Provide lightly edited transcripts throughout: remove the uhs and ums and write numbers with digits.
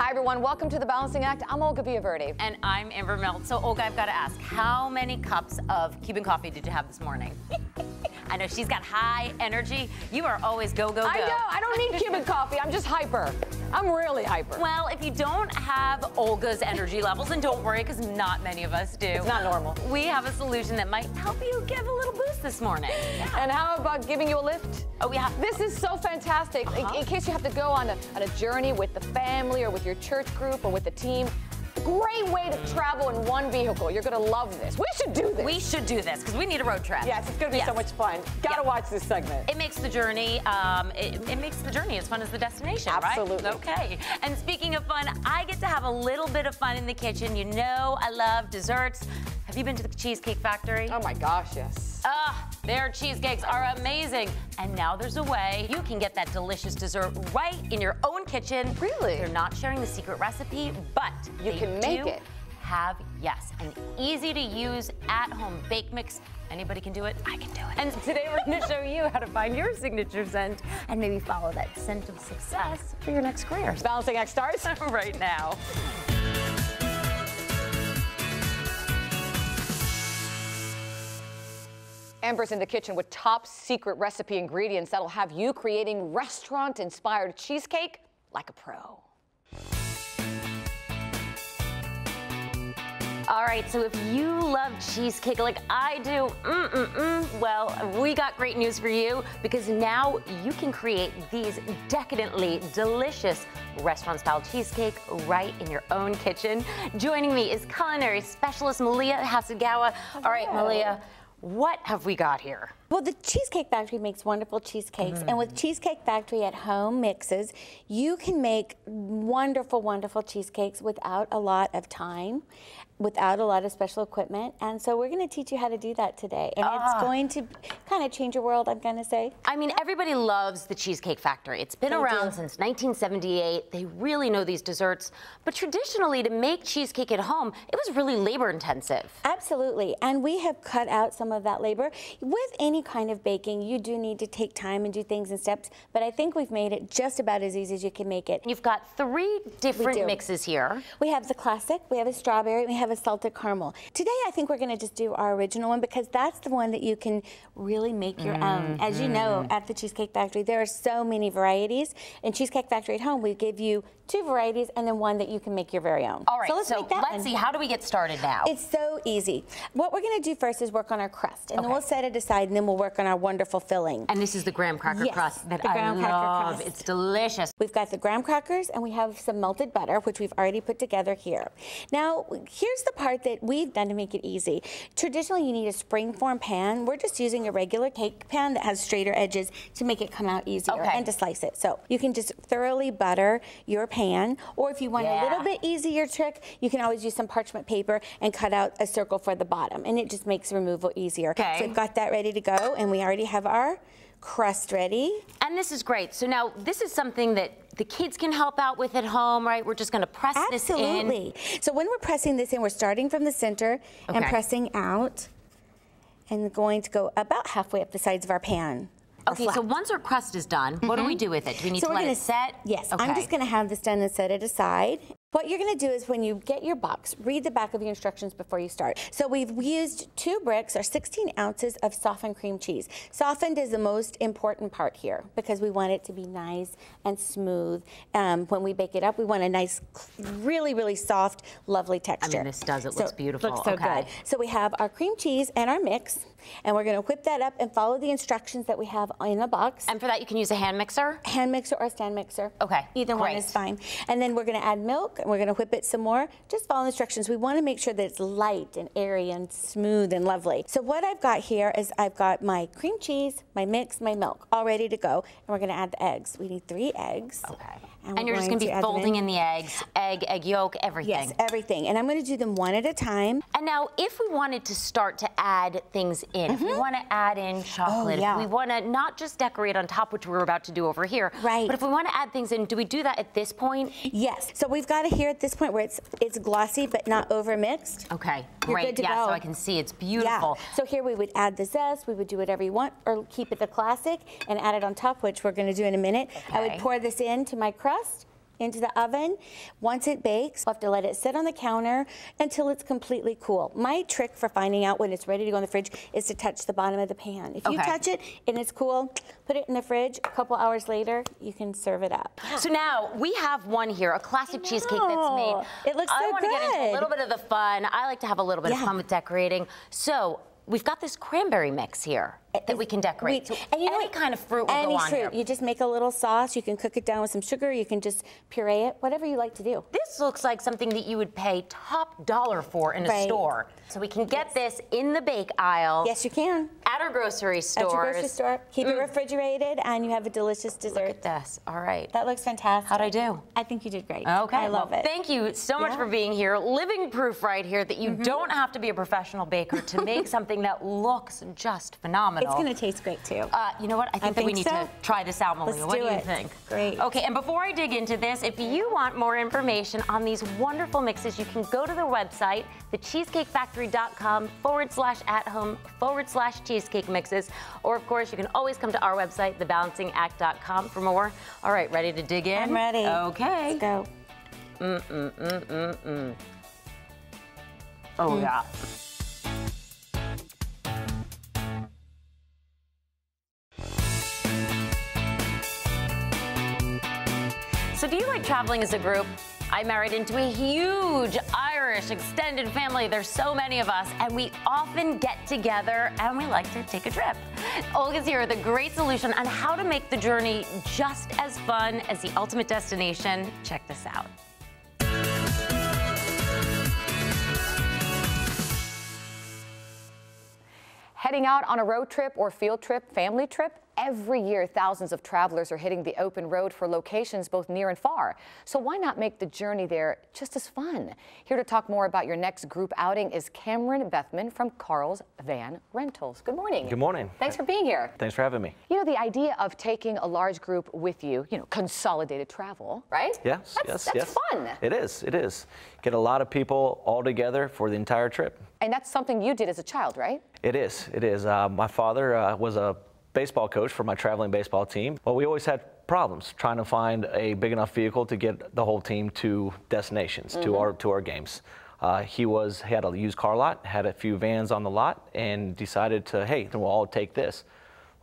Hi everyone, welcome to The Balancing Act. I'm Olga Villaverdi. And I'm Amber Milt. So Olga, I've got to ask, how many cups of Cuban coffee did you have this morning? I know she's got high energy. You are always go, go, go. I know, I don't need Cuban coffee, I'm just hyper. I'm really hyper. Well, if you don't have Olga's energy levels, then don't worry, because not many of us do. It's not normal. We have a solution that might help you give a little boost this morning. Yeah. And how about giving you a lift? Oh, yeah. This is so fantastic. In case you have to go on a journey with the family or with your church group or with the team. Great way to travel in one vehicle. You're gonna love this. We should do this. We should do this because we need a road trip. Yes, it's gonna be so much fun. Gotta watch this segment. It makes the journey. It makes the journey as fun as the destination, Absolutely. right? Okay. And speaking of fun, I get to have a little bit of fun in the kitchen. You know, I love desserts. Have you been to the Cheesecake Factory? Oh my gosh, yes. Their cheesecakes are amazing. And now there's a way you can get that delicious dessert right in your own kitchen. Really? They're not sharing the secret recipe, but you can make it. Have, yes, an easy to use at-home bake mix. Anybody can do it, I can do it. And today we're gonna show you how to find your signature scent and maybe follow that scent of success for your next career. Balancing Act starts right now. Amber's in the kitchen with top secret recipe ingredients that'll have you creating restaurant-inspired cheesecake like a pro. All right, so if you love cheesecake like I do, well, we got great news for you because now you can create these decadently delicious restaurant-style cheesecake right in your own kitchen. Joining me is culinary specialist Malia Hasegawa. All right, Malia, what have we got here? Well, the Cheesecake Factory makes wonderful cheesecakes, and with Cheesecake Factory at Home mixes, you can make wonderful, wonderful cheesecakes without a lot of time, without a lot of special equipment, and so we're going to teach you how to do that today, and it's going to kind of change your world, I'm going to say. I mean, everybody loves the Cheesecake Factory. It's been around since 1978. They really know these desserts, but traditionally, to make cheesecake at home, it was really labor-intensive. Absolutely, and we have cut out some of that labor. With any kind of baking, you do need to take time and do things in steps, but I think we've made it just about as easy as you can make it. You've got 3 different mixes here. We have the classic, we have a strawberry, we have a salted caramel. Today I think we're going to just do our original one because that's the one that you can really make your own. As you know, at the Cheesecake Factory, there are so many varieties. In Cheesecake Factory at Home, we give you 2 varieties and then one that you can make your very own. All right, so let's see, how do we get started now? It's so easy. What we're going to do first is work on our crust, and then we'll set it aside, and then we'll work on our wonderful filling. And this is the graham cracker crust that I love. It's delicious. We've got the graham crackers, and we have some melted butter, which we've already put together here. Now, here's the part that we've done to make it easy. Traditionally, you need a springform pan. We're just using a regular cake pan that has straighter edges to make it come out easier and to slice it. So you can just thoroughly butter your pan, or if you want a little bit easier trick, you can always use some parchment paper and cut out a circle for the bottom, and it just makes removal easier. So we've got that ready to go, and we already have our crust ready. And this is great. So now this is something that the kids can help out with at home, right? We're just going to press this in. Absolutely. So when we're pressing this in, we're starting from the center and pressing out and going to go about halfway up the sides of our pan. Okay, so once our crust is done, what do we do with it? Do we need to let it set? Yes, I'm just going to have this done and set it aside. What you're going to do is when you get your box, read the back of your instructions before you start. So we've used 2 bricks or 16 ounces of softened cream cheese. Softened is the most important part here because we want it to be nice and smooth. When we bake it up, we want a nice, really, really soft, lovely texture. I mean, this does. It looks beautiful. Looks so good. So we have our cream cheese and our mix, and we're going to whip that up and follow the instructions that we have in the box. And for that, you can use a hand mixer? Hand mixer or a stand mixer. Okay, Either one is fine. And then we're going to add milk, and we're going to whip it some more. Just follow instructions. We want to make sure that it's light and airy and smooth and lovely. So what I've got here is I've got my cream cheese, my mix, my milk, all ready to go. And we're going to add the eggs. We need 3 eggs. Okay. And you're just going to be folding in the eggs, egg yolk, everything. Yes, everything. And I'm going to do them one at a time. And now, if we wanted to start to add things in, if we want to add in chocolate, if we want to not just decorate on top, which we're about to do over here, but if we want to add things in, do we do that at this point? Yes. So we've got it here at this point where it's glossy but not over mixed. Okay, You're good to go. So I can see it's beautiful. Yeah. So here we would add the zest, we would do whatever you want, or keep it the classic and add it on top, which we're going to do in a minute. I would pour this into my crust into the oven. Once it bakes, we'll have to let it sit on the counter until it's completely cool. My trick for finding out when it's ready to go in the fridge is to touch the bottom of the pan. If you touch it and it's cool, put it in the fridge. A couple hours later, you can serve it up. So now we have one here, a classic cheesecake that's made. It looks so good. I want to get into a little bit of the fun. I like to have a little bit of fun with decorating. So we've got this cranberry mix here that we can decorate. And you know, any kind of fruit will go on here. You just make a little sauce. You can cook it down with some sugar. You can just puree it, whatever you like to do. This looks like something that you would pay top dollar for in a store. So we can get this in the bake aisle. Yes, you can. At our grocery stores. At your grocery store. Keep it refrigerated, and you have a delicious dessert. Look at this. All right. That looks fantastic. How'd I do? I think you did great. Okay. I love it. Thank you so much for being here. Living proof right here that you don't have to be a professional baker to make something that looks just phenomenal. It's going to taste great, too. You know what? I think that we need to try this out, Malia. What do you think? Great. Okay, and before I dig into this, if you want more information on these wonderful mixes, you can go to their website, thecheesecakefactory.com/at-home/cheesecake mixes. Or, of course, you can always come to our website, thebalancingact.com, for more. All right, ready to dig in? I'm ready. Okay. Let's go. Oh, yeah. So do you like traveling as a group? I married into a huge Irish extended family. There's so many of us, and we often get together and we like to take a trip. Olga's here with a great solution on how to make the journey just as fun as the ultimate destination. Check this out. Heading out on a road trip or field trip, family trip? Every year, thousands of travelers are hitting the open road for locations both near and far. So why not make the journey there just as fun? Here to talk more about your next group outing is Cameron Bethman from Carl's Van Rentals. Good morning. Good morning. Thanks for being here. Thanks for having me. You know, the idea of taking a large group with you, consolidated travel, right? Yes, That's fun. It is, it is. Get a lot of people all together for the entire trip. And that's something you did as a child, right? It is, it is. My father was a baseball coach for my traveling baseball team. Well, we always had problems trying to find a big enough vehicle to get the whole team to destinations, to our games. He had a used car lot, had a few vans on the lot, and decided to, hey, then we'll all take this.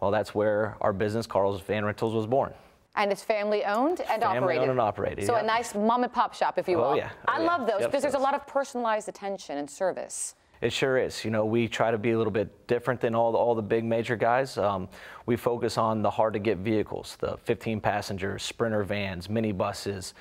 Well, that's where our business, Carl's Van Rentals, was born. And it's family owned and operated. Family owned and operated. So a nice mom and pop shop, if you will. Oh yeah. I love those because there's a lot of personalized attention and service. It sure is. You know, we try to be a little bit different than all the big major guys. We focus on the hard-to-get vehicles, the 15-passenger, Sprinter vans, minibuses,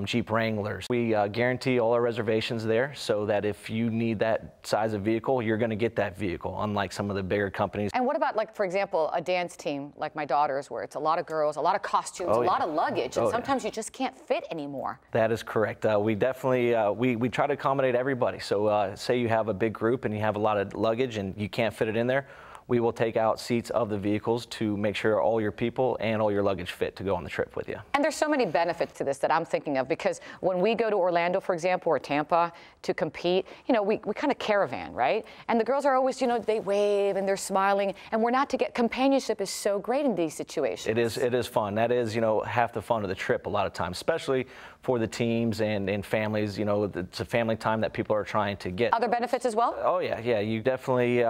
Jeep Wranglers. We guarantee all our reservations there so that if you need that size of vehicle, you're going to get that vehicle, unlike some of the bigger companies. And what about, like, for example, a dance team like my daughter's, where it's a lot of girls, a lot of costumes, a lot of luggage, and sometimes you just can't fit anymore? That is correct. We definitely, we try to accommodate everybody. So say you have a big group and you have a lot of luggage and you can't fit it in there, we will take out seats of the vehicles to make sure all your people and all your luggage fit to go on the trip with you. And there's so many benefits to this that I'm thinking of, because when we go to Orlando, for example, or Tampa to compete, we kind of caravan, right? And the girls are always, they wave and they're smiling, and we're not to get companionship is so great in these situations. It is fun. That is, half the fun of the trip a lot of times, especially for the teams and families. It's a family time that people are trying to get. Other benefits as well? Oh yeah, yeah. You definitely,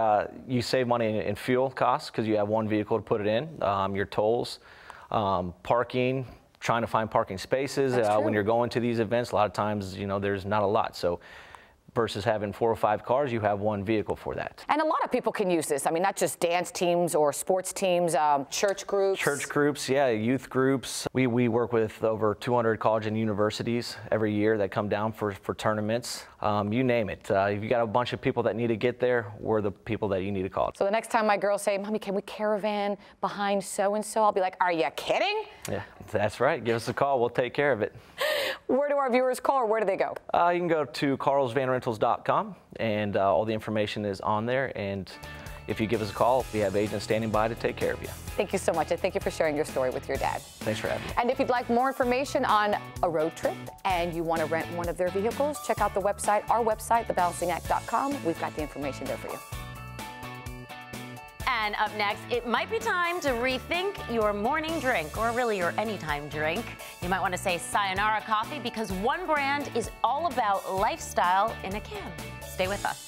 you save money in fuel costs because you have one vehicle to put it in, your tolls, parking, trying to find parking spaces. When you're going to these events, a lot of times, there's not a lot. So versus having 4 or 5 cars, you have one vehicle for that. And a lot of people can use this. I mean, not just dance teams or sports teams, church groups. Church groups, yeah, youth groups. We work with over 200 college and universities every year that come down for tournaments. You name it. If you got a bunch of people that need to get there, we're the people that you need to call. So the next time my girls say, Mommy, can we caravan behind so-and-so? I'll be like, are you kidding? Yeah, that's right. Give us a call. We'll take care of it. Where do our viewers call, or where do they go? You can go to carlsvanrentals.com, and all the information is on there. And if you give us a call, we have agents standing by to take care of you. Thank you so much, and thank you for sharing your story with your dad. Thanks for having me. And if you'd like more information on a road trip and you want to rent one of their vehicles, check out the website, our website, thebalancingact.com. We've got the information there for you. And up next, it might be time to rethink your morning drink, or really your anytime drink. You might want to say sayonara coffee, because one brand is all about lifestyle in a can. Stay with us.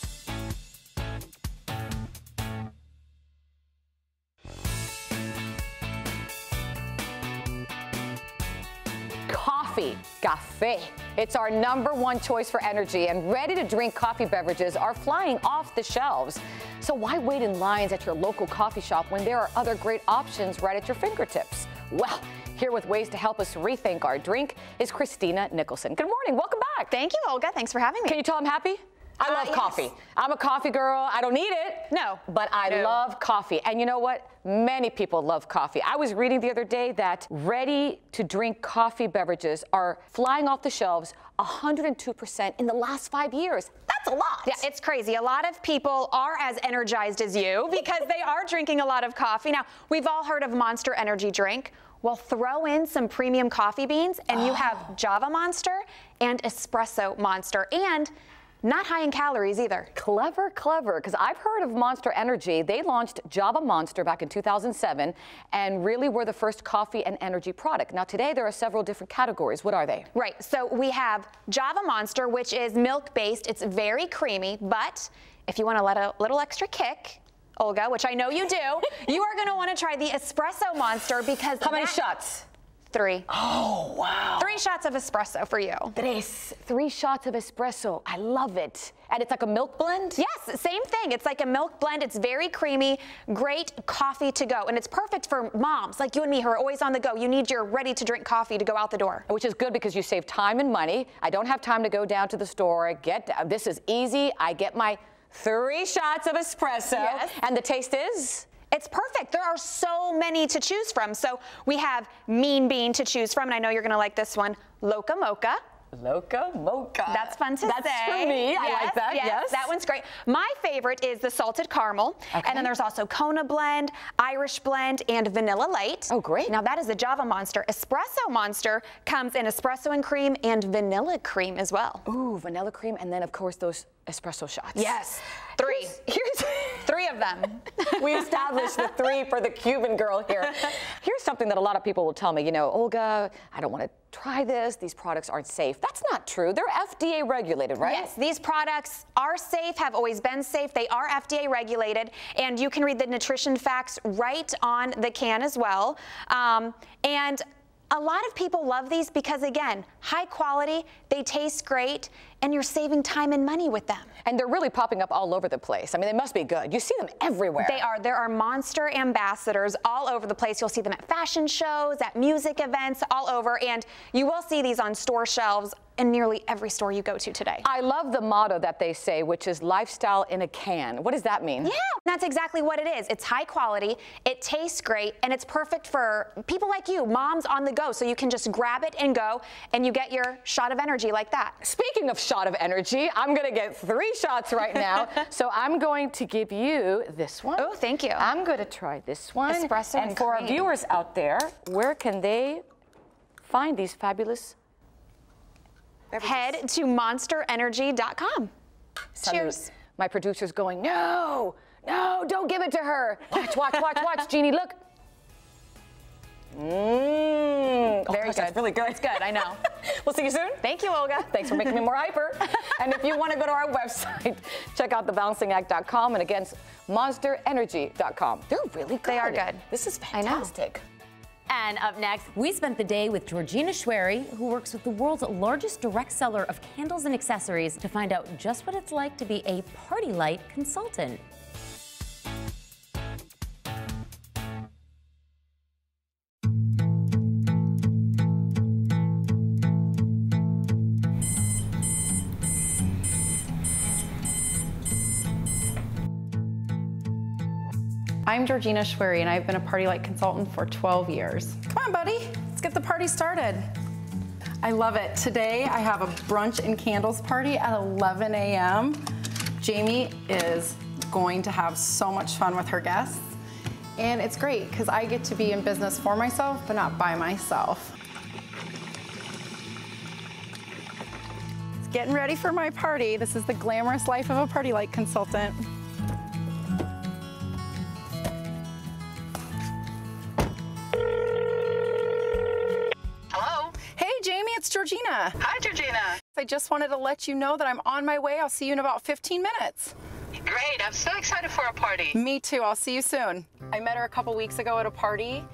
Coffee, café. It's our #1 choice for energy, and ready-to-drink coffee beverages are flying off the shelves. So why wait in lines at your local coffee shop when there are other great options right at your fingertips? Well, here with ways to help us rethink our drink is Christina Nicholson. Good morning, welcome back. Thank you, Olga. Thanks for having me. Can you tell I'm happy? I love yes. coffee. I'm a coffee girl. I don't need it. No. But I love coffee. And you know what? Many people love coffee. I was reading the other day that ready-to-drink coffee beverages are flying off the shelves 102% in the last 5 years. That's a lot. Yeah, it's crazy. A lot of people are as energized as you because they are drinking a lot of coffee. Now, we've all heard of Monster Energy drink. Well, throw in some premium coffee beans and you have Java Monster and Espresso Monster, and not high in calories either. Clever, clever, because I've heard of Monster Energy. They launched Java Monster back in 2007 and really were the first coffee and energy product. Now today there are several different categories. What are they? Right, so we have Java Monster, which is milk-based. It's very creamy, but if you want to let a little extra kick, Olga, which I know you do, you are going to want to try the Espresso Monster because How many shots? 3. Oh, wow. 3 shots of espresso for you. 3 shots of espresso. I love it. And it's like a milk blend? Yes, same thing. It's like a milk blend. It's very creamy, great coffee to go. And it's perfect for moms like you and me who are always on the go. You need your ready-to-drink coffee to go out the door. Which is good because you save time and money. I don't have time to go down to the store. This is easy. I get my 3 shots of espresso. Yes. And the taste is? It's perfect. There are so many to choose from. So we have Mean Bean to choose from, and I know you're going to like this one, Loca Mocha. Loca Mocha. That's fun to say. That's for me. I like that, yes. That one's great. My favorite is the Salted Caramel. Okay. And then there's also Kona Blend, Irish Blend, and Vanilla Light. Oh, great. Now that is the Java Monster. Espresso Monster comes in espresso and cream and vanilla cream as well. Ooh, vanilla cream, and then of course those espresso shots. Yes. 3. Here's 3 of them. We established the 3 for the Cuban girl here. Here's something that a lot of people will tell me, you know, Olga, I don't want to try this. These products aren't safe. That's not true. They're FDA regulated, right? Yes, these products are safe, have always been safe. They are FDA regulated, and you can read the nutrition facts right on the can as well. And a lot of people love these because, again, high quality, they taste great, and you're saving time and money with them. And they're really popping up all over the place. I mean, they must be good. You see them everywhere. They are. There are Monster ambassadors all over the place. You'll see them at fashion shows, at music events, all over, and you will see these on store shelves in nearly every store you go to today. I love the motto that they say, which is lifestyle in a can. What does that mean? Yeah, that's exactly what it is. It's high quality, it tastes great, and it's perfect for people like you, moms on the go, so you can just grab it and go, and you get your shot of energy like that. Speaking of shot of energy, I'm going to get 3 shots right now. So I'm going to give you this one. Oh, thank you. I'm going to try this one. Espresso and for our cream. viewers out there, where can they find these fabulous beverages? Head to monsterenergy.com. Cheers. My producer's going, no, don't give it to her. Watch, watch, watch, watch, Jeannie, look. Very good. That's really good. It's good, I know. We'll see you soon. Thank you, Olga. Thanks for making me more hyper. And if you want to go to our website, check out thebalancingact.com and again, monsterenergy.com. They're really good. They are good. This is I know. fantastic. And up next, we spent the day with Georgina Schwery, who works with the world's largest direct seller of candles and accessories, to find out just what it's like to be a party light consultant. I'm Georgina Schwery, and I've been a party light consultant for 12 years. Come on, buddy, let's get the party started. I love it. Today, I have a brunch and candles party at 11 a.m. Jamie is going to have so much fun with her guests, and it's great because I get to be in business for myself, but not by myself. Getting ready for my party. This is the glamorous life of a party light consultant. Georgina. Hi, Georgina. I just wanted to let you know that I'm on my way. I'll see you in about 15 minutes. Great. I'm so excited for our party. Me too. I'll see you soon. I met her a couple weeks ago at a party,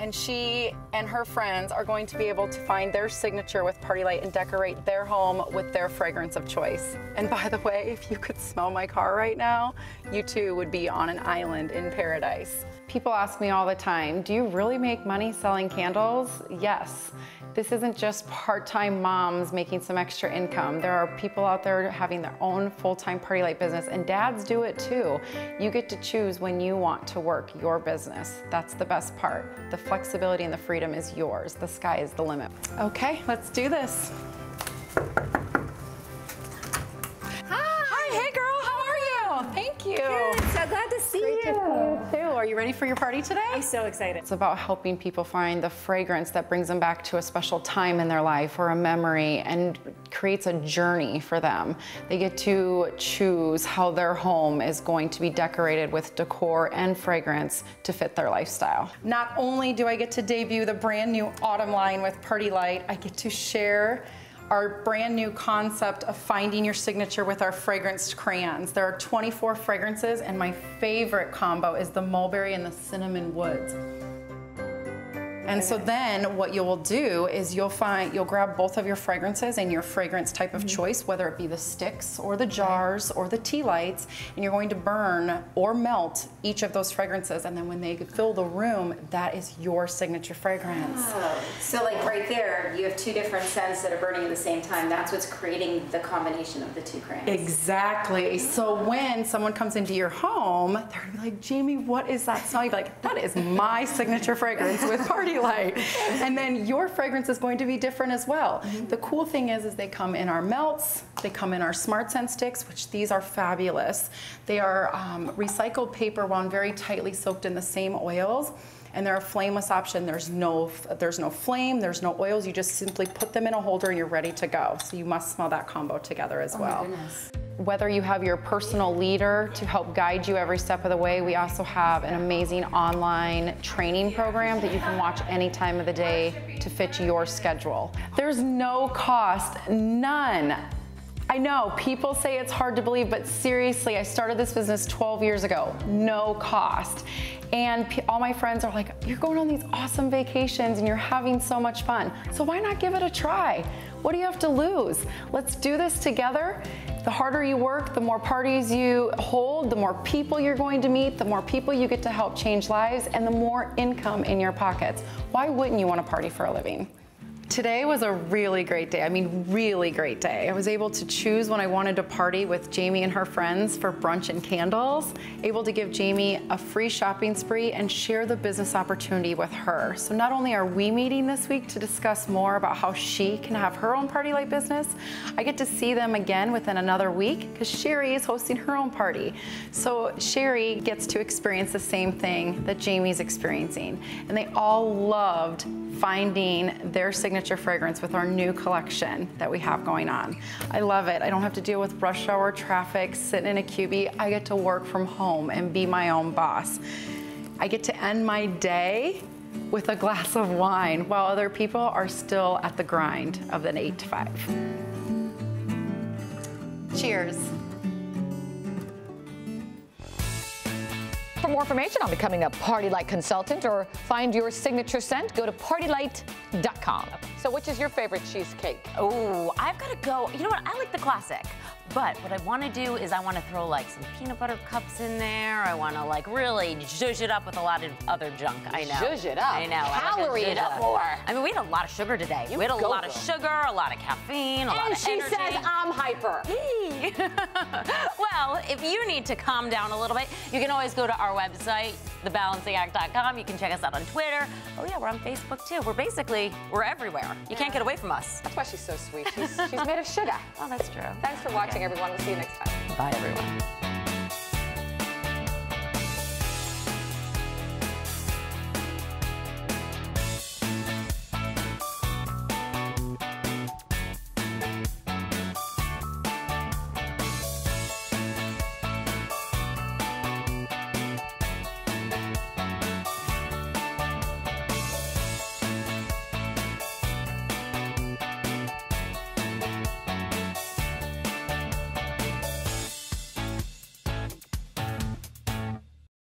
and she and her friends are going to be able to find their signature with Party Light and decorate their home with their fragrance of choice. And by the way, if you could smell my car right now, you too would be on an island in paradise. People ask me all the time, do you really make money selling candles? Yes. This isn't just part-time moms making some extra income. There are people out there having their own full-time Party Light business, and dads do it too. You get to choose when you want to work your business. That's the best part. The flexibility and the freedom is yours. The sky is the limit. Okay, let's do this. Hi, hey girl, how are you? Thank you. Good, so glad to see you. Too. Are you ready for your party today? I'm so excited. It's about helping people find the fragrance that brings them back to a special time in their life or a memory and creates a journey for them. They get to choose how their home is going to be decorated with decor and fragrance to fit their lifestyle. Not only do I get to debut the brand new autumn line with Party Light, I get to share our brand new concept of finding your signature with our fragranced crayons. There are 24 fragrances, and my favorite combo is the mulberry and the cinnamon woods. And so then what you will do is you'll grab both of your fragrances and your fragrance type of choice, whether it be the sticks or the jars or the tea lights, and you're going to burn or melt each of those fragrances, and then when they fill the room, that is your signature fragrance. Oh. So like right there, you have two different scents that are burning at the same time. That's what's creating the combination of the two crayons. Exactly. So when someone comes into your home, they're gonna be like, Jamie, what is that smell? You'll be like, that is my signature fragrance with Party Light. And then your fragrance is going to be different as well. The cool thing is they come in our melts, they come in our Smart Scent sticks, which these are fabulous. They are recycled paper wound very tightly soaked in the same oils. And they're a flameless option. There's no flame, there's no oils. You just simply put them in a holder and you're ready to go. So you must smell that combo together as well. Oh my goodness. Whether you have your personal leader to help guide you every step of the way, we also have an amazing online training program that you can watch any time of the day to fit your schedule. There's no cost, none. I know, people say it's hard to believe, but seriously, I started this business 12 years ago, no cost. And all my friends are like, you're going on these awesome vacations and you're having so much fun. So why not give it a try? What do you have to lose? Let's do this together. The harder you work, the more parties you hold, the more people you're going to meet, the more people you get to help change lives, and the more income in your pockets. Why wouldn't you want to party for a living? Today was a really great day. I mean, really great day. I was able to choose when I wanted to party with Jamie and her friends for brunch and candles, able to give Jamie a free shopping spree and share the business opportunity with her. So not only are we meeting this week to discuss more about how she can have her own Party Light business, I get to see them again within another week because Sherry is hosting her own party. So Sherry gets to experience the same thing that Jamie's experiencing. And they all loved finding their signature fragrance with our new collection that we have going on. I love it. I don't have to deal with rush hour traffic, sitting in a cubie. I get to work from home and be my own boss. I get to end my day with a glass of wine while other people are still at the grind of an 8 to 5. Cheers. For more information on becoming a Party Light consultant or find your signature scent, go to partylight.com. So which is your favorite cheesecake? Oh, I've got to go. You know what? I like the classic. But what I want to do is I want to throw like some peanut butter cups in there. I want to like really zhuzh it up with a lot of other junk. I know. Zhuzh it up. I know. Calorie it up more. I mean, we had a lot of sugar today. We had a lot of sugar, a lot of caffeine, a lot of energy. And she says I'm hyper. Well, if you need to calm down a little bit, you can always go to our website, thebalancingact.com. You can check us out on Twitter. Oh yeah, we're on Facebook too. We're everywhere. You can't get away from us. That's why she's so sweet. She's made of sugar. Oh, that's true. Thanks for watching, everyone. We'll see you next time. Bye, everyone.